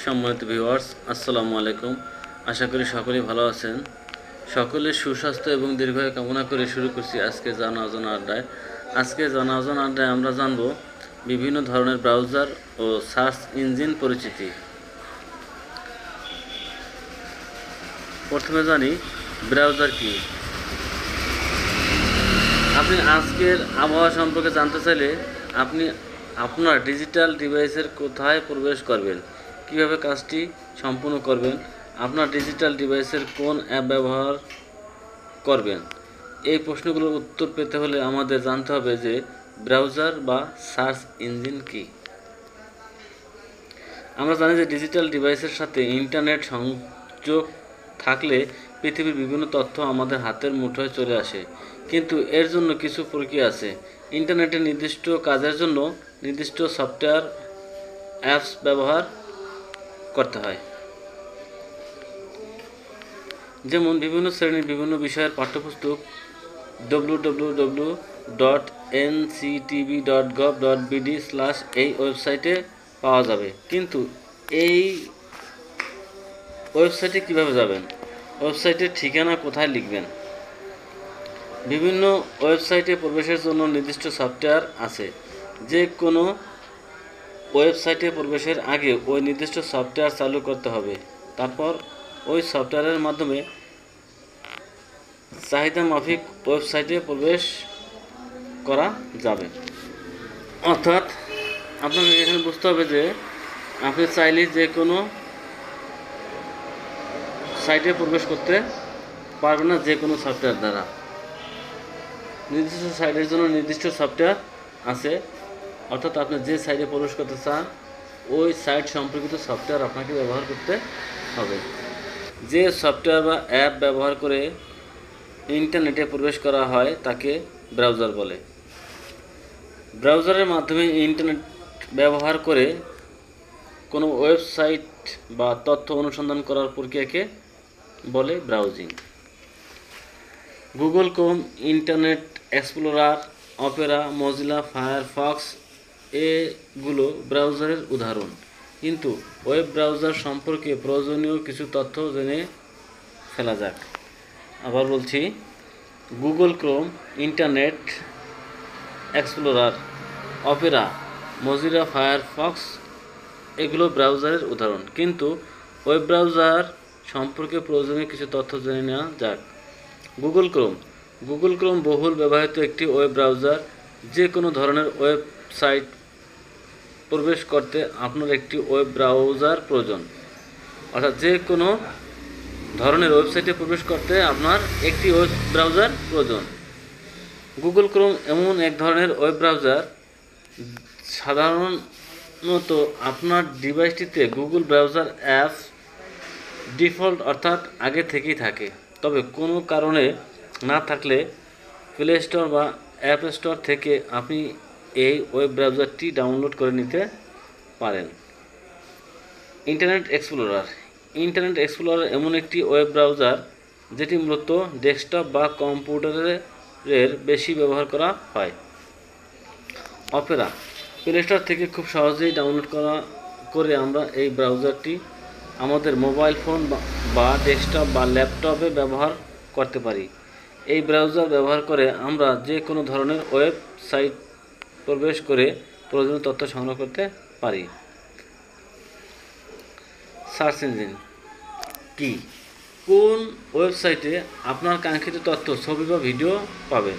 সম্মানিত ভিউয়ার্স, আসসালামু আলাইকুম। আশা করি সকলেই ভালো আছেন। সকলের সুস্বাস্থ্য এবং দীর্ঘায়ু কামনা করে শুরু করছি আজকে জানা অজানা আড্ডায়। আজকে জানা অজানা আড্ডায় আমরা জানব বিভিন্ন ধরনের ব্রাউজার ও সার্চ ইঞ্জিন পরিচিতি। প্রথমে জানি ব্রাউজার কি। আপনি আজকের আবহাওয়া সম্পর্কে জানতে চাইলে আপনি আপনার ডিজিটাল ডিভাইসের কোথায় প্রবেশ করবেন, কিভাবে কাজটি সম্পূর্ণ করবেন, আপনার ডিজিটাল ডিভাইসের কোন অ্যাপ ব্যবহার করবেন, এই প্রশ্নগুলোর উত্তর পেতে হলে আমাদের জানতে হবে যে ব্রাউজার বা সার্চ ইঞ্জিন কি। আমরা জানি যে ডিজিটাল ডিভাইসের সাথে ইন্টারনেট সংযোগ থাকলে পৃথিবীর বিভিন্ন তথ্য আমাদের হাতের মুঠোয় চলে আসে, কিন্তু এর জন্য কিছু প্রক্রিয়া আছে। ইন্টারনেটে নির্দিষ্ট কাজের জন্য নির্দিষ্ট সফটওয়্যার অ্যাপস ব্যবহার করতে হয়। যেমন বিভিন্ন শ্রেণীর বিভিন্ন বিষয়ের পাঠ্যপুস্তক www.nctv.gov.bd/ এই ওয়েবসাইটে পাওয়া যাবে। কিন্তু এই ওয়েবসাইটে কিভাবে যাবেন, ওয়েবসাইটের ঠিকানা কোথায় লিখবেন। বিভিন্ন ওয়েবসাইটে প্রবেশের জন্য নির্দিষ্ট সফটওয়্যার আছে। যে কোনো ওয়েবসাইটে প্রবেশের আগে ওই নির্দিষ্ট সফটওয়্যার চালু করতে হবে। তারপর ওই সফটওয়্যারের মাধ্যমে চাহিদা মাফিক ওয়েবসাইটে প্রবেশ করা যাবে। অর্থাৎ আপনাকে এখানে বুঝতে হবে যে আপনি চাইলে যে কোনো সাইটে প্রবেশ করতে পারবেন না যে কোনো সফটওয়্যার দ্বারা। নির্দিষ্ট সাইটের জন্য নির্দিষ্ট সফটওয়্যার আছে, অর্থাৎ আপনি যে সাইটে প্রবেশ করতে চান ওই সাইট সম্পর্কিত সফটওয়্যার আপনাকে ব্যবহার করতে হবে। যে সফটওয়্যার বা অ্যাপ ব্যবহার করে ইন্টারনেটে প্রবেশ করা হয় তাকে ব্রাউজার বলে। ব্রাউজারের মাধ্যমে ইন্টারনেট ব্যবহার করে কোনো ওয়েবসাইট বা তথ্য অনুসন্ধান করার প্রক্রিয়াকে বলে browsing. Google Chrome, internet explorer, Opera, Mozilla, Firefox এগুলো ব্রাউজারের উদাহরণ। কিন্তু ওয়েব ব্রাউজার সম্পর্কে প্রয়োজনীয় কিছু তথ্য জেনে ফেলা যাক। আবার বলছি, Google Chrome, internet explorer, Opera, Mozilla, Firefox এগুলো ব্রাউজারের উদাহরণ। কিন্তু ওয়েব ব্রাউজার সম্পর্কে প্রয়োজনীয় কিছু তথ্য জেনে নেওয়া যাক। গুগল ক্রোম বহুল ব্যবহৃত একটি ওয়েব ব্রাউজার। যে কোনো ধরনের ওয়েবসাইট প্রবেশ করতে আপনার একটি ওয়েব ব্রাউজার প্রয়োজন। অর্থাৎ যে কোনো ধরনের ওয়েবসাইটে প্রবেশ করতে আপনার একটি ওয়েব ব্রাউজার প্রয়োজন। গুগল ক্রোম এমন এক ধরনের ওয়েব ব্রাউজার সাধারণত আপনার ডিভাইসটিতে গুগল ব্রাউজার অ্যাপ ডিফল্ট অর্থাৎ আগে থেকেই থাকে। তবে কোনো কারণে না থাকলে প্লে স্টোর বা অ্যাপ স্টোর থেকে আপনি এই ওয়েব ব্রাউজারটি ডাউনলোড করে নিতে পারেন। ইন্টারনেট এক্সপ্লোরার এমন একটি ওয়েব ব্রাউজার যেটি মূলত ডেস্কটপ বা কম্পিউটারের বেশি ব্যবহার করা হয়। অপেরা প্লে স্টোর থেকে খুব সহজেই ডাউনলোড করে আমরা এই ব্রাউজারটি আমাদের মোবাইল ফোন বা ডেস্কটপ বা ল্যাপটপে ব্যবহার করতে পারি। এই ব্রাউজার ব্যবহার করে আমরা যে কোনো ধরনের ওয়েবসাইট প্রবেশ করে প্রয়োজনীয় তথ্য সংগ্রহ করতে পারি। সার্চ ইঞ্জিন কি? কোন ওয়েবসাইটে আপনার কাঙ্ক্ষিত তথ্য, ছবি বা ভিডিও পাবেন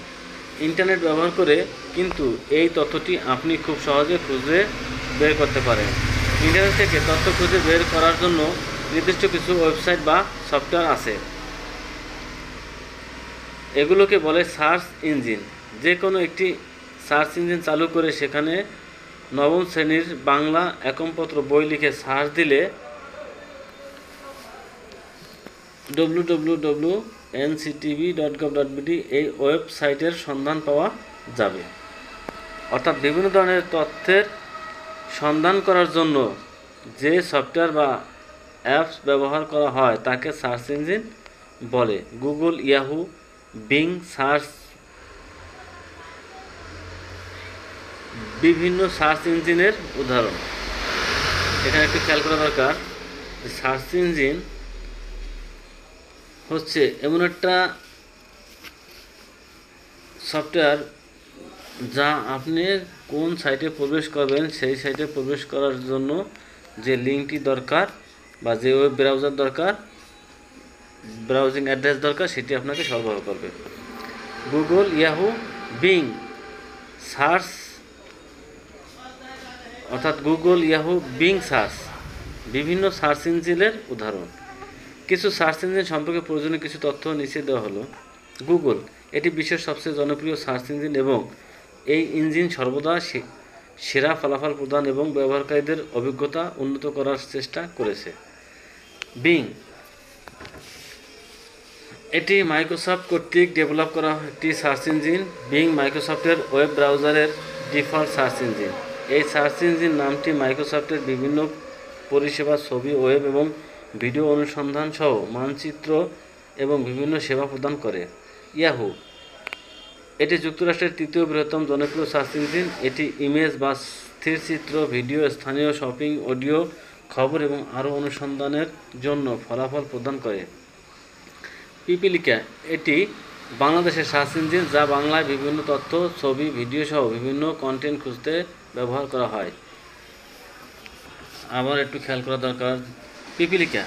ইন্টারনেট ব্যবহার করে, কিন্তু এই তথ্যটি আপনি খুব সহজে খুঁজে বের করতে পারেন। ইন্টারনেট থেকে তথ্য খুঁজে বের করার জন্য নির্দিষ্ট কিছু ওয়েবসাইট বা সফটওয়্যার আছে, এগুলোকে বলে সার্চ ইঞ্জিন। যে কোনো একটি সার্চ ইঞ্জিন চালু করে সেখানে নবম শ্রেণীর বাংলা একমপত্র বই লিখে সার্চ দিলে www.nctv.gov.bd এই ওয়েবসাইটের সন্ধান পাওয়া যাবে। অর্থাৎ বিভিন্ন ধরনের তথ্যের সন্ধান করার জন্য যে সফটওয়্যার বা অ্যাপস ব্যবহার করা হয় তাকে সার্চ ইঞ্জিন বলে। গুগল, ইয়াহু, বিং সার্চ বিভিন্ন সার্চ ইঞ্জিনের উদাহরণ। এখানে একটু খেয়াল করা দরকার, সার্চ ইঞ্জিন হচ্ছে এমন একটা সফটওয়্যার যা আপনি কোন সাইটে প্রবেশ করবেন সেই সাইটে প্রবেশ করার জন্য যে লিঙ্কটি দরকার বা যে ওয়েব ব্রাউজার দরকার, ব্রাউজিং অ্যাড্রেস দরকার, সেটি আপনাকে সরবরাহ করবে। গুগল, ইয়াহু, বিং সার্চ, অর্থাৎ গুগল, ইয়াহু, বিং সার্চ বিভিন্ন সার্চ ইঞ্জিনের উদাহরণ। কিছু সার্চ ইঞ্জিন সম্পর্কে প্রয়োজনীয় কিছু তথ্য নিচে দেওয়া হলো। গুগল, এটি বিশ্বের সবচেয়ে জনপ্রিয় সার্চ ইঞ্জিন এবং এই ইঞ্জিন সর্বদা সেরা ফলাফল প্রদান এবং ব্যবহারকারীদের অভিজ্ঞতা উন্নত করার চেষ্টা করেছে। বিং, এটি মাইক্রোসফট কর্তৃক ডেভেলপ করা একটি সার্চ ইঞ্জিন। বিং মাইক্রোসফটের ওয়েব ব্রাউজারের ডিফল্ট সার্চ ইঞ্জিন। এই সার্চ ইঞ্জিন নামটি মাইক্রোসফটের বিভিন্ন পরিষেবা, ছবি, ওয়েব এবং ভিডিও অনুসন্ধান সহ মানচিত্র এবং বিভিন্ন সেবা প্রদান করে। ইয়াহু, এটি যুক্তরাষ্ট্রের তৃতীয় বৃহত্তম জনপ্রিয় সার্চ ইঞ্জিন। এটি ইমেজ বা স্থিরচিত্র, ভিডিও, স্থানীয় শপিং, অডিও, খবর এবং আরও অনুসন্ধানের জন্য ফলাফল প্রদান করে। পিপিলিকা, এটি বাংলাদেশের সার্চ ইঞ্জিন যা বাংলায় বিভিন্ন তথ্য, ছবি, ভিডিও সহ বিভিন্ন কন্টেন্ট খুঁজতে ব্যবহার করা হয়। আবার একটু খেয়াল করা দরকার, পিপিলিকা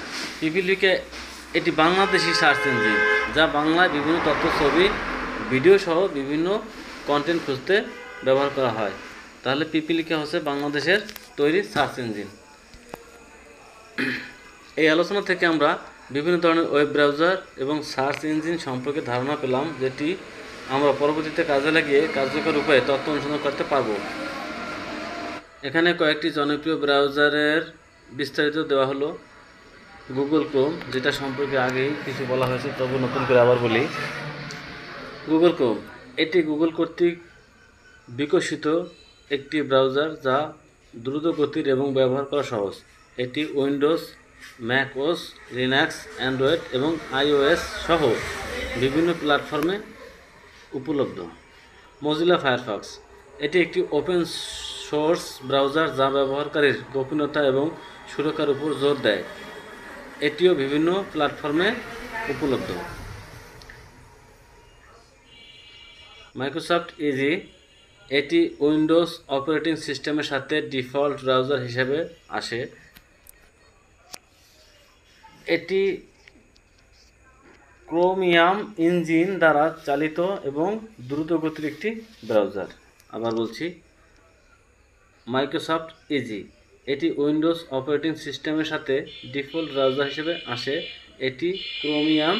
এটি বাংলাদেশি সার্চ ইঞ্জিন যা বাংলায় বিভিন্ন তথ্য, ছবি, ভিডিও সহ বিভিন্ন কন্টেন্ট খুঁজতে ব্যবহার করা হয়। তাহলে পিপিলিকা হচ্ছে বাংলাদেশের তৈরি সার্চ ইঞ্জিন। এই আলোচনা থেকে আমরা বিভিন্ন ধরনের ওয়েব ব্রাউজার এবং সার্চ ইঞ্জিন সম্পর্কে ধারণা পেলাম, যেটি আমরা পরবর্তীতে কাজে লাগিয়ে কার্যকর উপায়ে তথ্য অনুসন্ধান করতে পারব। এখানে কয়েকটি জনপ্রিয় ব্রাউজারের বিস্তারিত দেওয়া হলো। গুগল ক্রোম, যেটা সম্পর্কে আগেই কিছু বলা হয়েছে, তবু নতুন করে আবার বলি। গুগল ক্রোম, এটি গুগল কর্তৃক বিকশিত একটি ব্রাউজার যা দ্রুত গতির এবং ব্যবহার করা সহজ। এটি Windows, Mac OS, Linux, Android এবং আইওএস সহ বিভিন্ন প্ল্যাটফর্মে উপলব্ধ। মজিলা ফায়ারফক্স, এটি একটি ওপেন সোর্স ব্রাউজার যা ব্যবহারকারীর গোপনীয়তা এবং সুরক্ষার উপর জোর দেয়। এটিও বিভিন্ন প্ল্যাটফর্মে উপলব্ধ। মাইক্রোসফট ইজি, এটি উইন্ডোজ অপারেটিং সিস্টেমের সাথে ডিফল্ট ব্রাউজার হিসেবে আসে। এটি ক্রোমিয়াম ইঞ্জিন দ্বারা চালিত এবং দ্রুতগতির একটি ব্রাউজার। আবার বলছি, মাইক্রোসফট ইজি, এটি উইন্ডোজ অপারেটিং সিস্টেমের সাথে ডিফল্ট ব্রাউজার হিসেবে আসে। এটি ক্রোমিয়াম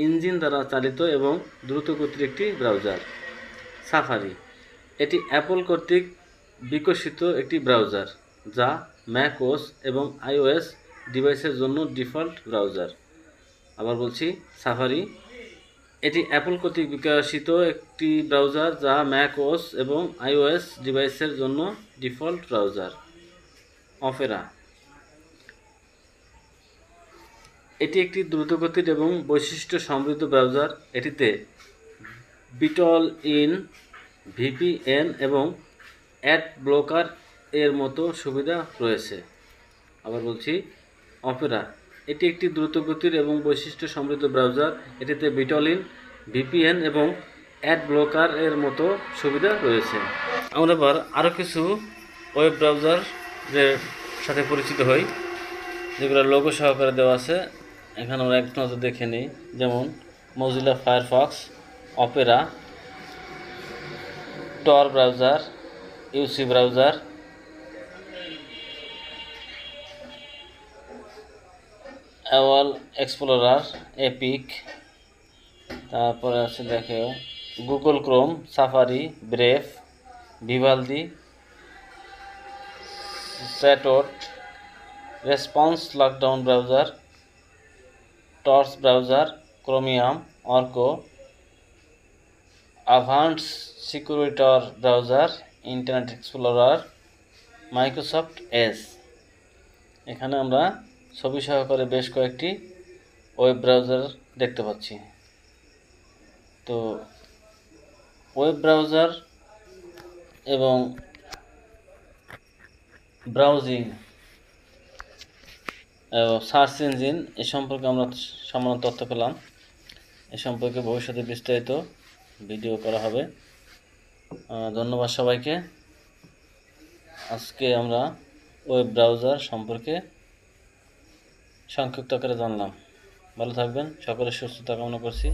ইঞ্জিন দ্বারা চালিত এবং দ্রুতগতির একটি ব্রাউজার। সাফারি, এটি অ্যাপল কর্তৃক বিকশিত একটি ব্রাউজার যা ম্যাক ওএস এবং আইওএস ডিভাইসের জন্য ডিফল্ট ব্রাউজার। আবার বলছি, সাফারি, এটি অ্যাপল কর্তৃক বিকশিত একটি ব্রাউজার যা ম্যাক ওএস এবং আইওএস ডিভাইসের জন্য ডিফল্ট ব্রাউজার। অপেরা, এটি একটি দ্রুতগতির এবং বৈশিষ্ট্য সমৃদ্ধ ব্রাউজার। এটিতে বিটল ইন, ভিপিএন এবং অ্যাড ব্লকার এর মতো সুবিধা রয়েছে। আবার বলছি, অপেরা, এটি একটি দ্রুতগতির এবং বৈশিষ্ট্য সমৃদ্ধ ব্রাউজার। এটিতে বিটল ইন, ভিপিএন এবং অ্যাড ব্লকার এর মতো সুবিধা রয়েছে। আমরা এবার আরও কিছু ওয়েব ব্রাউজারের সাথে পরিচিত হই, যেগুলো লোগো সহকারে দেওয়া আছে। এখানে আমরা এক নজর দেখে নিই, যেমন Mozilla Firefox, Opera, Tor browser, UC browser, AOL explorer, Epic, তারপরে আছে দেখে Google Chrome, Safari, Brave, Vivaldi, স্যাটোট, Respondus lockdown browser, Torch browser, Chromium, অর্কো, advanced security browser, Internet Explorer, Microsoft Edge. এখানে আমরা ছবি সহকারে বেশ কয়েকটি ওয়েব ব্রাউজার দেখতে পাচ্ছি। তো ওয়েব ব্রাউজার এবং ব্রাউজিং সার্চ ইঞ্জিন এ সম্পর্কে আমরা সামান্য তথ্য পেলাম। এ সম্পর্কে ভবিষ্যতে বিস্তারিত ভিডিও করা হবে। ধন্যবাদ সবাইকে। আজকে আমরা ওয়েব ব্রাউজার সম্পর্কে সংক্ষিপ্ত আকারে জানলাম। ভালো থাকবেন, সকলের সুস্থতা কামনা করছি।